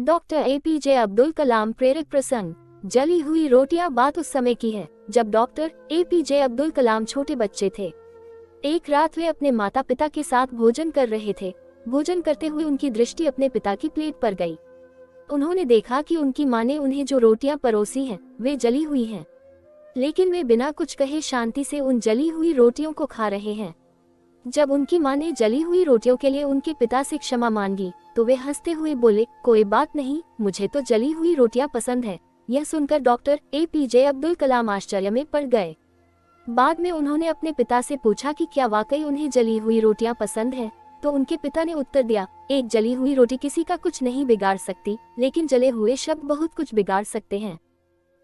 Doctor APJ Abdul Kalam प्रेरक प्रसंग। जली हुई रोटियां बात उस समय की है जब डॉक्टर एपीजे अब्दुल कलाम छोटे बच्चे थे। एक रात वे अपने माता पिता के साथ भोजन कर रहे थे। भोजन करते हुए उनकी दृष्टि अपने पिता की प्लेट पर गई। उन्होंने देखा कि उनकी मां ने उन्हें जो रोटियां परोसी हैं वे जली हुई हैं, लेकिन वे बिना कुछ कहे शांति से उन जली हुई रोटियों को खा रहे हैं। जब उनकी मां ने जली हुई रोटियों के लिए उनके पिता से क्षमा मांगी तो वे हंसते हुए बोले, कोई बात नहीं, मुझे तो जली हुई रोटियां पसंद है। यह सुनकर डॉक्टर एपीजे अब्दुल कलाम आश्चर्य में पड़ गए। बाद में उन्होंने अपने पिता से पूछा कि क्या वाकई उन्हें जली हुई रोटियां पसंद है, तो उनके पिता ने उत्तर दिया, एक जली हुई रोटी किसी का कुछ नहीं बिगाड़ सकती, लेकिन जले हुए शब्द बहुत कुछ बिगाड़ सकते हैं।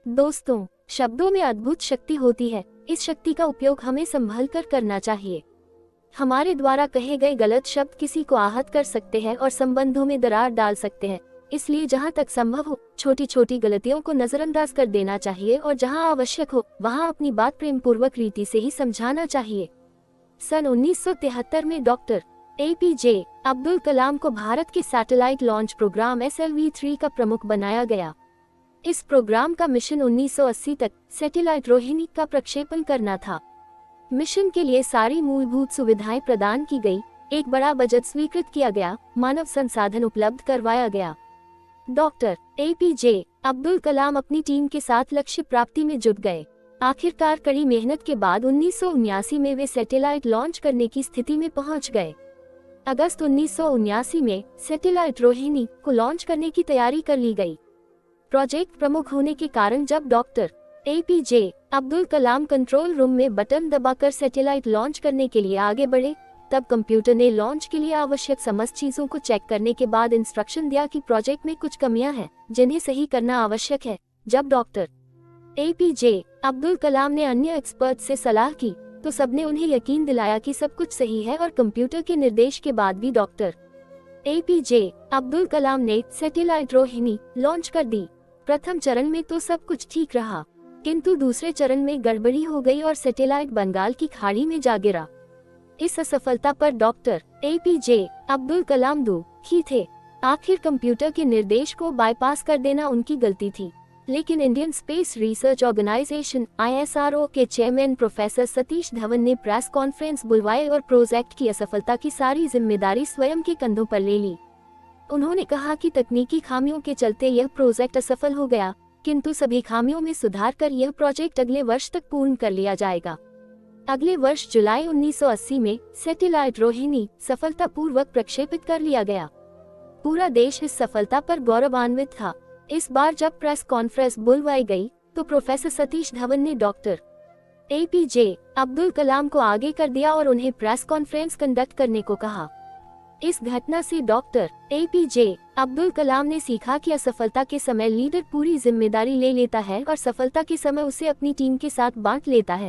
दोस्तों, शब्दों में अद्भुत शक्ति होती है। इस शक्ति का उपयोग हमें संभल कर करना चाहिए। हमारे द्वारा कहे गए गलत शब्द किसी को आहत कर सकते हैं और संबंधों में दरार डाल सकते हैं। इसलिए जहां तक संभव हो छोटी छोटी गलतियों को नजरअंदाज कर देना चाहिए और जहां आवश्यक हो वहां अपनी बात प्रेम पूर्वक रीति से ही समझाना चाहिए। सन 1973 में डॉक्टर एपीजे अब्दुल कलाम को भारत के सैटेलाइट लॉन्च प्रोग्राम SLV-3 का प्रमुख बनाया गया। इस प्रोग्राम का मिशन 1980 तक सैटेलाइट रोहिणी का प्रक्षेपण करना था। मिशन के लिए सारी मूलभूत सुविधाएं प्रदान की गई, एक बड़ा बजट स्वीकृत किया गया, मानव संसाधन उपलब्ध करवाया गया। डॉक्टर एपीजे अब्दुल कलाम अपनी टीम के साथ लक्ष्य प्राप्ति में जुट गए। आखिरकार कड़ी मेहनत के बाद 1979 में वे सैटेलाइट लॉन्च करने की स्थिति में पहुंच गए। अगस्त 1979 में सैटेलाइट रोहिणी को लॉन्च करने की तैयारी कर ली गई। प्रोजेक्ट प्रमुख होने के कारण जब doctor APJ Abdul Kalam control room में बटन दबाकर सैटेलाइट लॉन्च करने के लिए आगे बढ़े, तब कंप्यूटर ने लॉन्च के लिए आवश्यक समस्त चीजों को चेक करने के बाद इंस्ट्रक्शन दिया कि प्रोजेक्ट में कुछ कमियां हैं जिन्हें सही करना आवश्यक है। जब डॉक्टर एपीजे अब्दुल कलाम ने अन्य एक्सपर्ट से सलाह की तो सबने उन्हें यकीन दिलाया कि सब कुछ सही है और कंप्यूटर के निर्देश के बाद भी डॉक्टर एपीजे अब्दुल कलाम ने सैटेलाइट रोहिणी लॉन्च कर दी। प्रथम चरण में तो सब कुछ ठीक रहा, किंतु दूसरे चरण में गड़बड़ी हो गई और सैटेलाइट बंगाल की खाड़ी में जा गिरा। इस असफलता पर डॉक्टर एपीजे अब्दुल कलाम दुखी थे। आखिर कंप्यूटर के निर्देश को बाईपास कर देना उनकी गलती थी, लेकिन Indian space research organisation ISRO के चेयरमैन प्रोफेसर सतीश धवन ने प्रेस कॉन्फ्रेंस बुलवाई और प्रोजेक्ट की असफलता की सारी जिम्मेदारी स्वयं के कंधों पर ले ली। उन्होंने कहा कि तकनीकी खामियों के चलते यह प्रोजेक्ट असफल हो गया, किंतु सभी खामियों में सुधार कर यह प्रोजेक्ट अगले वर्ष तक पूर्ण कर लिया जाएगा। अगले वर्ष जुलाई 1980 में सैटेलाइट रोहिणी सफलतापूर्वक प्रक्षेपित कर लिया गया। पूरा देश इस सफलता पर गौरवान्वित था। इस बार जब प्रेस कॉन्फ्रेंस बुलवाई गई तो प्रोफेसर सतीश धवन ने डॉक्टर एपीजे अब्दुल कलाम को आगे कर दिया और उन्हें प्रेस कॉन्फ्रेंस कंडक्ट करने को कहा। इस घटना से डॉक्टर एपीजे अब्दुल कलाम ने सीखा कि असफलता के समय लीडर पूरी जिम्मेदारी ले लेता है और सफलता के समय उसे अपनी टीम के साथ बांट लेता है।